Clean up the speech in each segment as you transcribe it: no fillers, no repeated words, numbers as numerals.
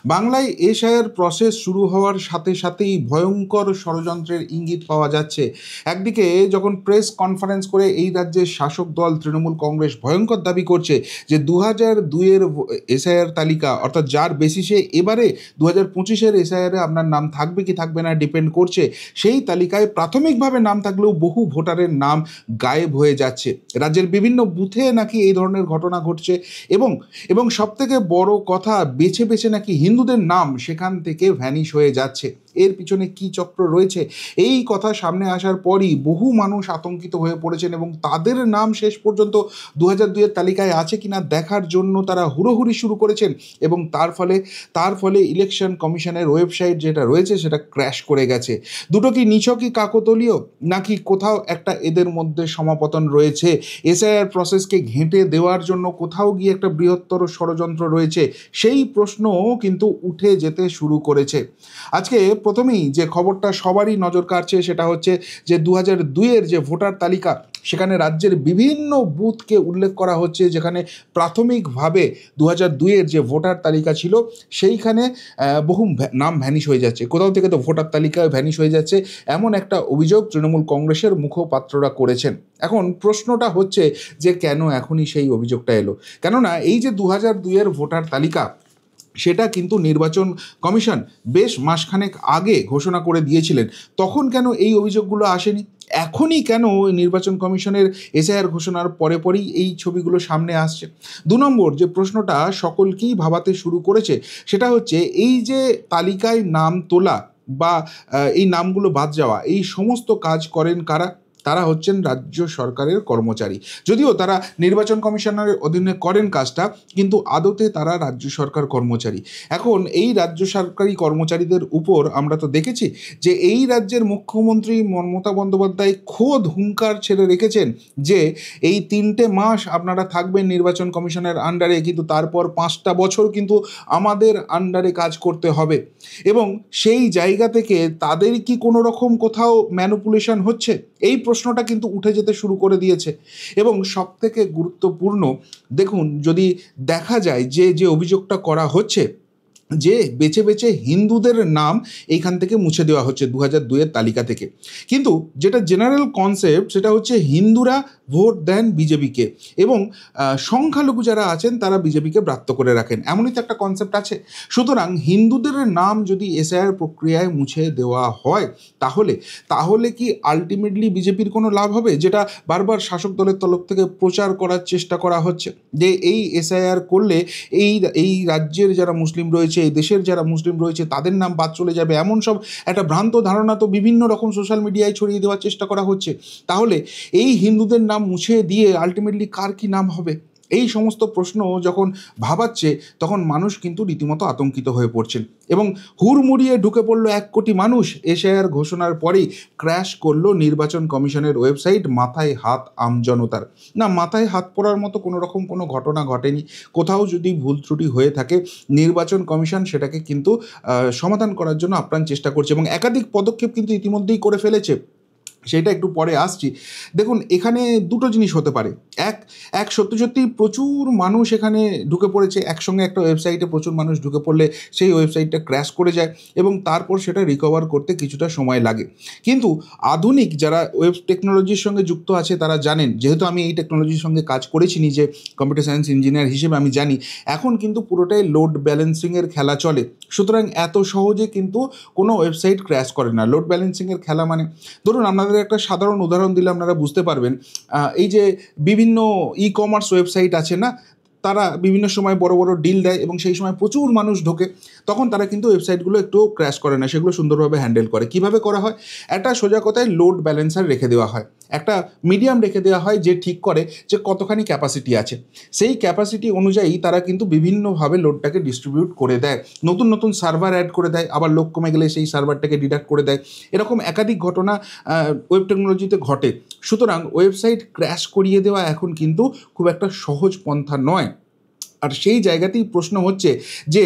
বাংলায় এশায়ার প্রসেস শুরু হওয়ার সাথে সাথেই ভয়ঙ্কর ষড়যন্ত্রের ইঙ্গিত পাওয়া যাচ্ছে। একদিকে যখন প্রেস কনফারেন্স করে এই রাজ্যের শাসক দল তৃণমূল কংগ্রেস ভয়ঙ্কর দাবি করছে যে 2002-এর এসআইআর তালিকা, অর্থাৎ যার বেসিসে এবারে 2025-এর এসআইআরে আপনার নাম থাকবে কি থাকবে না ডিপেন্ড করছে, সেই তালিকায় প্রাথমিকভাবে নাম থাকলেও বহু ভোটারের নাম গায়েব হয়ে যাচ্ছে। রাজ্যের বিভিন্ন বুথে নাকি এই ধরনের ঘটনা ঘটছে এবং এবং সবথেকে বড় কথা, বেছে বেছে নাকি হিন্দুদের নাম সেখান থেকে ভ্যানিশ হয়ে যাচ্ছে। এর পিছনে কি চক্র রয়েছে, এই কথা সামনে আসার পরই বহু মানুষ আতঙ্কিত হয়ে পড়েছেন এবং তাদের নাম শেষ পর্যন্ত 2002-এর তালিকায় আছে কিনা দেখার জন্য তারা হুড়োহুড়ি শুরু করেছেন এবং তার ফলে ইলেকশন কমিশনের ওয়েবসাইট যেটা রয়েছে সেটা ক্র্যাশ করে গেছে। দুটো কি নিছকই কাকতালীয়, নাকি কোথাও একটা এদের মধ্যে সমাপতন রয়েছে? এসআইআর প্রসেসকে ঘেঁটে দেওয়ার জন্য কোথাও গিয়ে একটা বৃহত্তর ষড়যন্ত্র রয়েছে, সেই প্রশ্নও কিন্তু উঠে যেতে শুরু করেছে। আজকে প্রথমেই যে খবরটা সবারই নজর কাড়ছে সেটা হচ্ছে যে 2002-এর যে ভোটার তালিকা, সেখানে রাজ্যের বিভিন্ন বুথকে উল্লেখ করা হচ্ছে যেখানে প্রাথমিকভাবে 2002-এর যে ভোটার তালিকা ছিল সেইখানে বহু নাম ভ্যানিশ হয়ে যাচ্ছে। কোথাও থেকে তো ভোটার তালিকায় ভ্যানিশ হয়ে যাচ্ছে, এমন একটা অভিযোগ তৃণমূল কংগ্রেসের মুখপাত্ররা করেছেন। এখন প্রশ্নটা হচ্ছে যে কেন এখনই সেই অভিযোগটা এলো? কেননা এই যে 2002-এর ভোটার তালিকা, সেটা কিন্তু নির্বাচন কমিশন বেশ মাসখানেক আগে ঘোষণা করে দিয়েছিলেন। তখন কেন এই অভিযোগগুলো আসেনি? এখনই কেন নির্বাচন কমিশনের এসআইআর ঘোষণার পরে পরেই এই ছবিগুলো সামনে আসছে? 2 নম্বর যে প্রশ্নটা সকলকেই ভাবাতে শুরু করেছে সেটা হচ্ছে এই যে তালিকায় নাম তোলা বা এই নামগুলো বাদ যাওয়া, এই সমস্ত কাজ করেন কারা? তারা হচ্ছেন রাজ্য সরকারের কর্মচারী। যদিও তারা নির্বাচন কমিশনের অধীনে করেন কাজটা, কিন্তু আদতে তারা রাজ্য সরকার কর্মচারী। এখন এই রাজ্য সরকারি কর্মচারীদের উপর আমরা তো দেখেছি যে এই রাজ্যের মুখ্যমন্ত্রী মমতা বন্দ্যোপাধ্যায় খোদ হুঙ্কার ছেড়ে রেখেছেন যে এই 3টে মাস আপনারা থাকবেন নির্বাচন কমিশনের আন্ডারে, কিন্তু তারপর 5টা বছর কিন্তু আমাদের আন্ডারে কাজ করতে হবে। এবং সেই জায়গা থেকে তাদের কি কোনো রকম কোথাও ম্যানিপুলেশন হচ্ছে, এই প্রশ্নটা কিন্তু উঠে যেতে শুরু করে দিয়েছে। এবং সবথেকে গুরুত্বপূর্ণ, দেখুন, যদি দেখা যায় যে যে অভিযোগটা করা হচ্ছে যে বেছে বেছে হিন্দুদের নাম এইখান থেকে মুছে দেওয়া হচ্ছে 2002-এর তালিকা থেকে, কিন্তু যেটা জেনারেল কনসেপ্ট সেটা হচ্ছে হিন্দুরা ভোট দেন বিজেপিকে এবং সংখ্যালঘু যারা আছেন তারা বিজেপিকে ব্রাত্য করে রাখেন, এমনই তো একটা কনসেপ্ট আছে। সুতরাং হিন্দুদের নাম যদি এসআইআর প্রক্রিয়ায় মুছে দেওয়া হয়, তাহলে তাহলে কি আলটিমেটলি বিজেপির কোনো লাভ হবে? যেটা বারবার শাসক দলের তরফ থেকে প্রচার করার চেষ্টা করা হচ্ছে যে এই এসআইআর করলে এই এই রাজ্যের যারা মুসলিম রয়েছে, এই দেশের যারা মুসলিম রয়েছে তাদের নাম বাদ চলে যাবে, এমন সব একটা ভ্রান্ত ধারণা তো বিভিন্ন রকম সোশ্যাল মিডিয়ায় ছড়িয়ে দেওয়ার চেষ্টা করা হচ্ছে। তাহলে এই হিন্দুদের নাম মুছে দিয়ে আলটিমেটলি কার কি নাম হবে? এই সমস্ত প্রশ্ন যখন ভাবাচ্ছে, তখন মানুষ কিন্তু রীতিমতো আতঙ্কিত হয়ে পড়ছেন এবং হুড়মুড়িয়ে ঢুকে পড়লো 1 কোটি মানুষ। এশিয়ার ঘোষণার পরেই ক্র্যাশ করলো নির্বাচন কমিশনের ওয়েবসাইট, মাথায় হাত আমজনতার। না, মাথায় হাত পড়ার মতো কোনো রকম কোনো ঘটনা ঘটেনি। কোথাও যদি ভুল ত্রুটি হয়ে থাকে, নির্বাচন কমিশন সেটাকে কিন্তু সমাধান করার জন্য আপ্রাণ চেষ্টা করছে এবং একাধিক পদক্ষেপ কিন্তু ইতিমধ্যেই করে ফেলেছে, সেটা একটু পরে আসছি। দেখুন, এখানে দুটো জিনিস হতে পারে। এক এক সত্যি সত্যি প্রচুর মানুষ এখানে ঢুকে পড়েছে, একসঙ্গে একটা ওয়েবসাইটে প্রচুর মানুষ ঢুকে পড়লে সেই ওয়েবসাইটটা ক্র্যাশ করে যায় এবং তারপর সেটা রিকভার করতে কিছুটা সময় লাগে। কিন্তু আধুনিক যারা ওয়েব টেকনোলজির সঙ্গে যুক্ত আছে তারা জানেন, যেহেতু আমি এই টেকনোলজির সঙ্গে কাজ করেছি নিজে কম্পিউটার সায়েন্স ইঞ্জিনিয়ার হিসেবে, আমি জানি এখন কিন্তু পুরোটাই লোড ব্যালেন্সিংয়ের খেলা চলে। সুতরাং এত সহজে কিন্তু কোনো ওয়েবসাইট ক্র্যাশ করে না। লোড ব্যালেন্সিংয়ের খেলা মানে, ধরুন আপনাদের একটা সাধারণ উদাহরণ দিলে আপনারা বুঝতে পারবেন। এই যে বিভিন্ন ই কমার্স ওয়েবসাইট আছে না, তারা বিভিন্ন সময় বড় বড় ডিল দেয় এবং সেই সময় প্রচুর মানুষ ঢোকে, তখন তারা কিন্তু ওয়েবসাইটগুলো একটু ক্র্যাশ করে না, সেগুলো সুন্দরভাবে হ্যান্ডেল করে। কিভাবে করা হয়? একটা সোজা কথায় লোড ব্যালেন্সার রেখে দেওয়া হয়, একটা মিডিয়াম রেখে দেওয়া হয় যে ঠিক করে যে কতখানি ক্যাপাসিটি আছে। সেই ক্যাপাসিটি অনুযায়ী তারা কিন্তু বিভিন্নভাবে লোডটাকে ডিস্ট্রিবিউট করে দেয়, নতুন নতুন সার্ভার অ্যাড করে দেয়, আবার লোড কমে গেলে সেই সার্ভারটাকে ডিডাক্ট করে দেয়। এরকম একাধিক ঘটনা ওয়েব টেকনোলজিতে ঘটে। সুতরাং ওয়েবসাইট ক্র্যাশ করিয়ে দেওয়া এখন কিন্তু খুব একটা সহজ পন্থা নয়। আর সেই জায়গাতেই প্রশ্ন হচ্ছে যে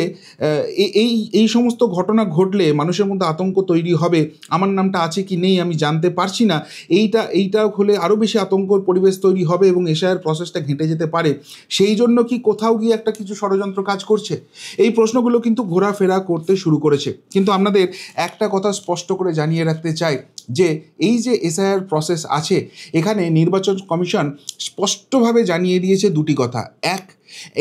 এই সমস্ত ঘটনা ঘটলে মানুষের মধ্যে আতঙ্ক তৈরি হবে, আমার নামটা আছে কি নেই আমি জানতে পারছি না, এইটা হলে আরও বেশি আতঙ্কর পরিবেশ তৈরি হবে এবং এসআইআর প্রসেসটা ঘেঁটে যেতে পারে। সেই জন্য কি কোথাও গিয়ে একটা কিছু ষড়যন্ত্র কাজ করছে? এই প্রশ্নগুলো কিন্তু ঘোরাফেরা করতে শুরু করেছে। কিন্তু আপনাদের একটা কথা স্পষ্ট করে জানিয়ে রাখতে চাই যে এই যে এসআইআর প্রসেস আছে, এখানে নির্বাচন কমিশন স্পষ্টভাবে জানিয়ে দিয়েছে দুটি কথা।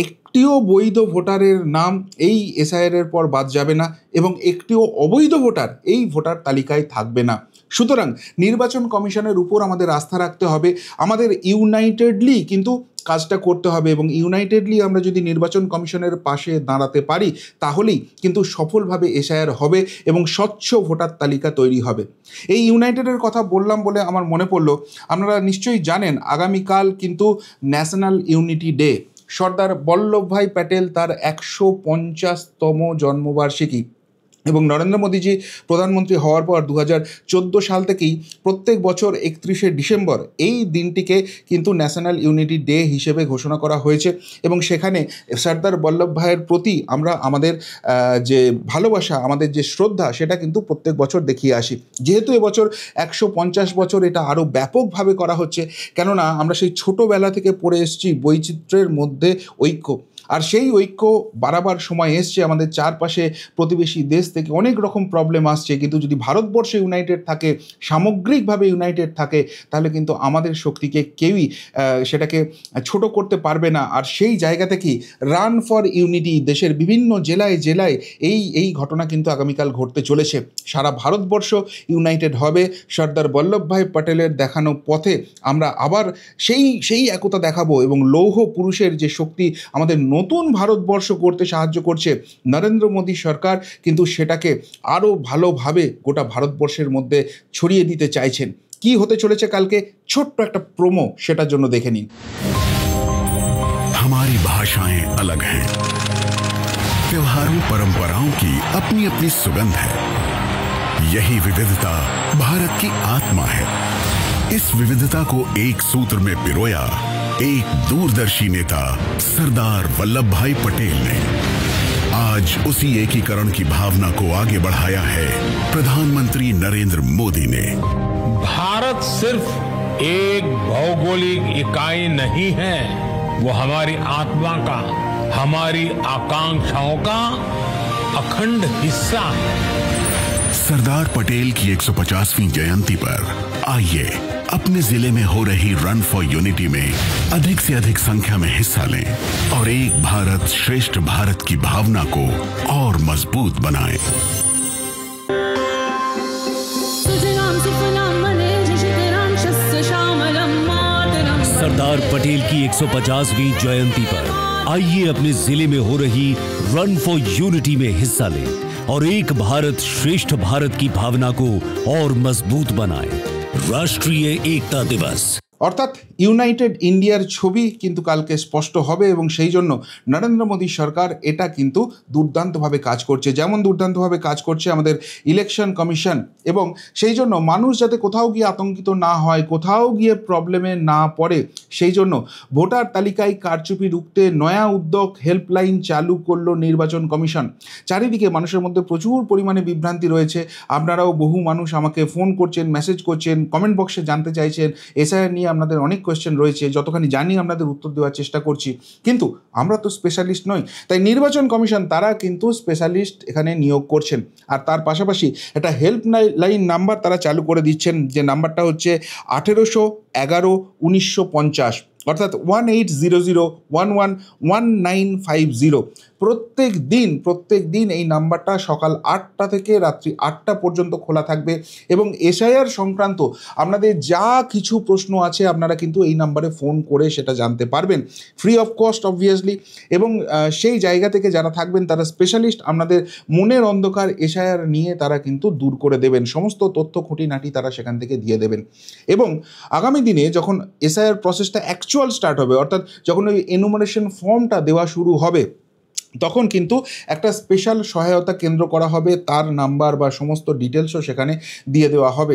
একটিও বৈধ ভোটারের নাম এই এসআইআর পর বাদ যাবে না এবং একটিও অবৈধ ভোটার এই ভোটার তালিকায় থাকবে না। সুতরাং নির্বাচন কমিশনের উপর আমাদের আস্থা রাখতে হবে, আমাদের ইউনাইটেডলি কিন্তু কাজটা করতে হবে এবং ইউনাইটেডলি আমরা যদি নির্বাচন কমিশনের পাশে দাঁড়াতে পারি তাহলেই কিন্তু সফলভাবে এসআইআর হবে এবং স্বচ্ছ ভোটার তালিকা তৈরি হবে। এই ইউনাইটেডের কথা বললাম বলে আমার মনে পড়লো, আপনারা নিশ্চয়ই জানেন আগামীকাল কিন্তু national unity day, Sardar Vallabhbhai Patel তার 150তম জন্মবার্ষিকী এবং নরেন্দ্র মোদীজি প্রধানমন্ত্রী হওয়ার পর 2014 সাল থেকেই প্রত্যেক বছর 31শে ডিসেম্বর এই দিনটিকে কিন্তু ন্যাশনাল ইউনিটি ডে হিসেবে ঘোষণা করা হয়েছে এবং সেখানে সর্দার বল্লভভাইয়ের প্রতি আমরা আমাদের যে ভালোবাসা, আমাদের যে শ্রদ্ধা সেটা কিন্তু প্রত্যেক বছর দেখিয়ে আসি। যেহেতু এবছর 150 বছর, এটা আরও ব্যাপকভাবে করা হচ্ছে, কেননা আমরা সেই ছোটোবেলা থেকে পড়ে এসেছি বৈচিত্র্যের মধ্যে ঐক্য, আর সেই ঐক্য বাড়াবার সময় এসছে। আমাদের চারপাশে প্রতিবেশী দেশ থেকে অনেক রকম প্রবলেম আসছে, কিন্তু যদি ভারতবর্ষ ইউনাইটেড থাকে, সামগ্রিকভাবে ইউনাইটেড থাকে, তাহলে কিন্তু আমাদের শক্তিকে কেউই সেটাকে ছোট করতে পারবে না। আর সেই জায়গা থেকেই রান ফর ইউনিটি, দেশের বিভিন্ন জেলায় জেলায় এই ঘটনা কিন্তু আগামীকাল ঘটতে চলেছে। সারা ভারতবর্ষ ইউনাইটেড হবে, সর্দার বল্লভভাই প্যাটেলের দেখানো পথে আমরা আবার সেই একতা দেখাবো এবং লৌহ পুরুষের যে শক্তি আমাদের নতুন ভারতবর্ষ করতে সাহায্য করছে, নরেন্দ্র মোদী সরকার কিন্তু সেটাকে আরও ভালোভাবে গোটা ভারতবর্ষের মধ্যে ছড়িয়ে দিতে চাইছেন। কি হতে চলেছে কালকে, ছোট্ট একটা প্রোমো সেটার জন্য দেখে নিন। हमारी भाषाएं अलग हैं, त्योहारों परंपराओं की अपनी अपनी सुगंध है। यही विविधता भारत की आत्मा है। इस विविधता को एक सूत्र में पिरोया एक दूरदर्शी नेता सरदार वल्लभ भाई पटेल ने। आज उसी एकीकरण की भावना को आगे बढ़ाया है प्रधानमंत्री नरेंद्र मोदी ने। भारत सिर्फ एक भौगोलिक इकाई नहीं है, वो हमारी आत्मा का, हमारी आकांक्षाओं का अखंड हिस्सा है। सरदार पटेल की 150वीं जयंती पर आइए अपने जिले में हो रही रन फॉर यूनिटी में अधिक से अधिक संख्या में हिस्सा लें और एक भारत श्रेष्ठ भारत की भावना को और मजबूत बनाएं। सरदार पटेल की 150वीं जयंती पर आइए अपने जिले में हो रही रन फॉर यूनिटी में हिस्सा लें और एक भारत श्रेष्ठ भारत की भावना को और मजबूत बनाएं। राष्ट्रीय एकता दिवस। অর্থাৎ ইউনাইটেড ইন্ডিয়ার ছবি কিন্তু কালকে স্পষ্ট হবে এবং সেই জন্য নরেন্দ্র মোদী সরকার এটা কিন্তু দুর্দান্তভাবে কাজ করছে, যেমন দুর্দান্তভাবে কাজ করছে আমাদের ইলেকশন কমিশন। এবং সেই জন্য মানুষ যাতে কোথাও গিয়ে আতঙ্কিত না হয়, কোথাও গিয়ে প্রবলেমে না পড়ে, সেই জন্য ভোটার তালিকায় কারচুপি রুখতে নয়া উদ্যোগ হেল্পলাইন চালু করলো নির্বাচন কমিশন। চারিদিকে মানুষের মধ্যে প্রচুর পরিমাণে বিভ্রান্তি রয়েছে। আপনারাও বহু মানুষ আমাকে ফোন করছেন, মেসেজ করছেন, কমেন্ট বক্সে জানতে চাইছেন। এসআইআর নিয়ে আপনাদের অনেক কোয়েশ্চেন রয়েছে, যতখানি জানি আপনাদের উত্তর দেওয়ার চেষ্টা করছি, কিন্তু আমরা তো স্পেশালিস্ট নই। তাই নির্বাচন কমিশন তারা কিন্তু স্পেশালিস্ট এখানে নিয়োগ করছেন। আর তার পাশাপাশি একটা হেল্পলাইন নাম্বার তারা চালু করে দিচ্ছেন, যে নাম্বারটা হচ্ছে 1811-1950, অর্থাৎ 1800111950। প্রত্যেক দিন এই নাম্বারটা সকাল 8টা থেকে রাত্রি 8টা পর্যন্ত খোলা থাকবে এবং এসআইআর সংক্রান্ত আপনাদের যা কিছু প্রশ্ন আছে আপনারা কিন্তু এই নাম্বারে ফোন করে সেটা জানতে পারবেন, ফ্রি অফ কস্ট অবভিয়াসলি। এবং সেই জায়গা থেকে যারা থাকবেন তারা স্পেশালিস্ট আপনাদের মনের অন্ধকার এসআইআর নিয়ে তারা কিন্তু দূর করে দেবেন, সমস্ত তথ্য খুঁটিনাটি তারা সেখান থেকে দিয়ে দেবেন। এবং আগামী দিনে যখন এসআইআর প্রসেসটা অ্যাকচুয়াল স্টার্ট হবে, অর্থাৎ যখন ওই এনুমারেশন ফর্মটা দেওয়া শুরু হবে, তখন কিন্তু একটা স্পেশাল সহায়তা কেন্দ্র করা হবে, তার নাম্বার বা সমস্ত ডিটেলসও সেখানে দিয়ে দেওয়া হবে।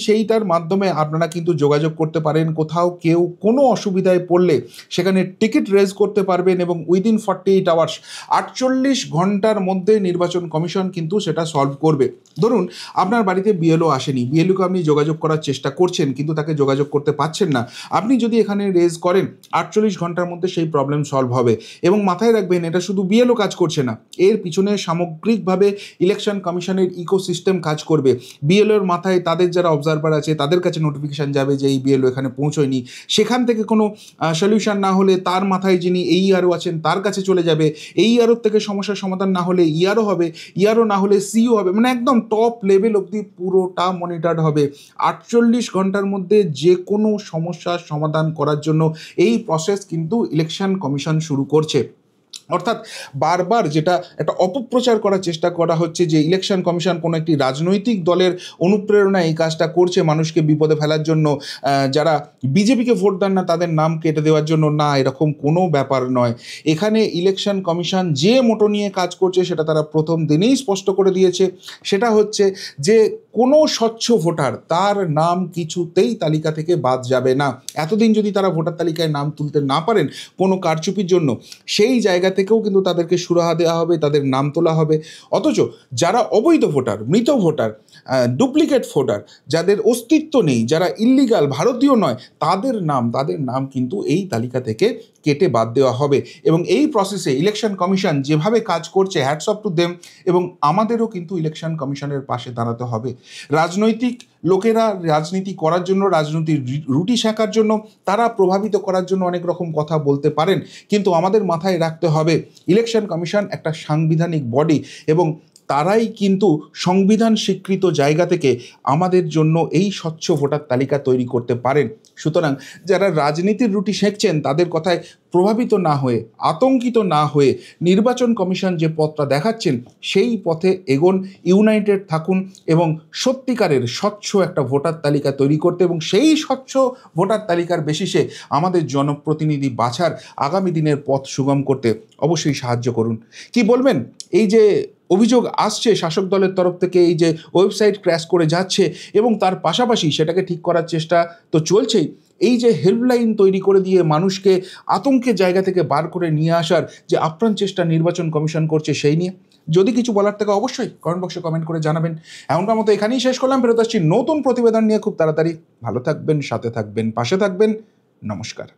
সেইটার মাধ্যমে আপনারা কিন্তু যোগাযোগ করতে পারেন। কোথাও কেউ কোনো অসুবিধায় পড়লে সেখানে টিকিট রেজ করতে পারবেন এবং উইদিন 48 আওয়ার্স 48 ঘন্টার মধ্যে নির্বাচন কমিশন কিন্তু সেটা সলভ করবে। ধরুন আপনার বাড়িতে বিএলও আসেনি, বিএলওকে আপনি যোগাযোগ করার চেষ্টা করছেন কিন্তু তাকে যোগাযোগ করতে পারছেন না, আপনি যদি এখানে রেজ করেন 48 ঘন্টার মধ্যে সেই প্রবলেম সলভ হবে। এবং মাথায় রাখবেন, এটা শুধু বিএলও কাজ করছে না, এর পিছনে সামগ্রিকভাবে ইলেকশন কমিশনের ইকোসিস্টেম কাজ করবে। বিএলওর মাথায় তাদের যারা অবজারভার আছে তাদের কাছে নোটিফিকেশান যাবে যে এই বিএলও এখানে পৌঁছয়নি, সেখান থেকে কোনো সলিউশন না হলে তার মাথায় যিনি এইআরও আছেন তার কাছে চলে যাবে, এইআরওর থেকে সমস্যার সমাধান না হলে ইআরও হবে, ইআরও না হলে সিও হবে, মানে একদম টপ লেভেল অবধি পুরোটা মনিটর্ড হবে। 48 ঘন্টার মধ্যে যে কোনো সমস্যার সমাধান করার জন্য এই প্রসেস কিন্তু ইলেকশন কমিশন শুরু করছে। অর্থাৎ বারবার যেটা একটা অপপ্রচার করার চেষ্টা করা হচ্ছে যে ইলেকশন কমিশন কোনো একটি রাজনৈতিক দলের অনুপ্রেরণায় এই কাজটা করছে মানুষকে বিপদে ফেলার জন্য, যারা বিজেপিকে ভোট দেন না তাদের নাম কেটে দেওয়ার জন্য, না, এরকম কোনো ব্যাপার নয়। এখানে ইলেকশন কমিশন যে মোটো নিয়ে কাজ করছে সেটা তারা প্রথম দিনেই স্পষ্ট করে দিয়েছে, সেটা হচ্ছে যে কোনো স্বচ্ছ ভোটার তার নাম কিছুতেই তালিকা থেকে বাদ যাবে না। এতদিন যদি তারা ভোটার তালিকায় নাম তুলতে না পারেন কোনো কারচুপির জন্য, সেই জায়গা থেকেও কিন্তু তাদেরকে সুরাহা দেওয়া হবে, তাদের নাম তোলা হবে। অথচ যারা অবৈধ ভোটার, মৃত ভোটার, ডুপ্লিকেট ভোটার, যাদের অস্তিত্ব নেই, যারা ইল্লিগাল ভারতীয় নয়, তাদের নাম কিন্তু এই তালিকা থেকে কেটে বাদ দেওয়া হবে। এবং এই প্রসেসে ইলেকশন কমিশন যেভাবে কাজ করছে, হ্যাটস অফ টু দেম। এবং আমাদেরও কিন্তু ইলেকশন কমিশনের পাশে দাঁড়াতে হবে। রাজনৈতিক লোকেরা রাজনীতি করার জন্য, রাজনীতির রুটি শেখার জন্য, তারা প্রভাবিত করার জন্য অনেক রকম কথা বলতে পারেন, কিন্তু আমাদের মাথায় রাখতে হবে ইলেকশন কমিশন একটা সাংবিধানিক বডি এবং তারাই কিন্তু সংবিধান স্বীকৃত জায়গা থেকে আমাদের জন্য এই স্বচ্ছ ভোটার তালিকা তৈরি করতে পারেন। সুতরাং যারা রাজনীতির রুটি সেঁকছেন তাদের কথায় প্রভাবিত না হয়ে, আতঙ্কিত না হয়ে নির্বাচন কমিশন যে পথটা দেখাচ্ছেন সেই পথে এগোন, ইউনাইটেড থাকুন এবং সত্যিকারের স্বচ্ছ একটা ভোটার তালিকা তৈরি করতে এবং সেই স্বচ্ছ ভোটার তালিকার বেসিসে আমাদের জনপ্রতিনিধি বাছার আগামী দিনের পথ সুগম করতে অবশ্যই সাহায্য করুন। কি বলবেন? এই যে অভিযোগ আসছে শাসক দলের তরফ থেকে, এই যে ওয়েবসাইট ক্র্যাশ করে যাচ্ছে এবং তার পাশাপাশি সেটাকে ঠিক করার চেষ্টা তো চলছেই, এই যে হেল্পলাইন তৈরি করে দিয়ে মানুষকে আতঙ্কের জায়গা থেকে বার করে নিয়ে আসার যে আপ্রাণ চেষ্টা নির্বাচন কমিশন করছে, সেই নিয়ে যদি কিছু বলার থেকে অবশ্যই কমেন্ট বক্সে কমেন্ট করে জানাবেন। এমনটার মতো এখানেই শেষ করলাম, ফেরত আসছি নতুন প্রতিবেদন নিয়ে খুব তাড়াতাড়ি। ভালো থাকবেন, সাথে থাকবেন, পাশে থাকবেন। নমস্কার।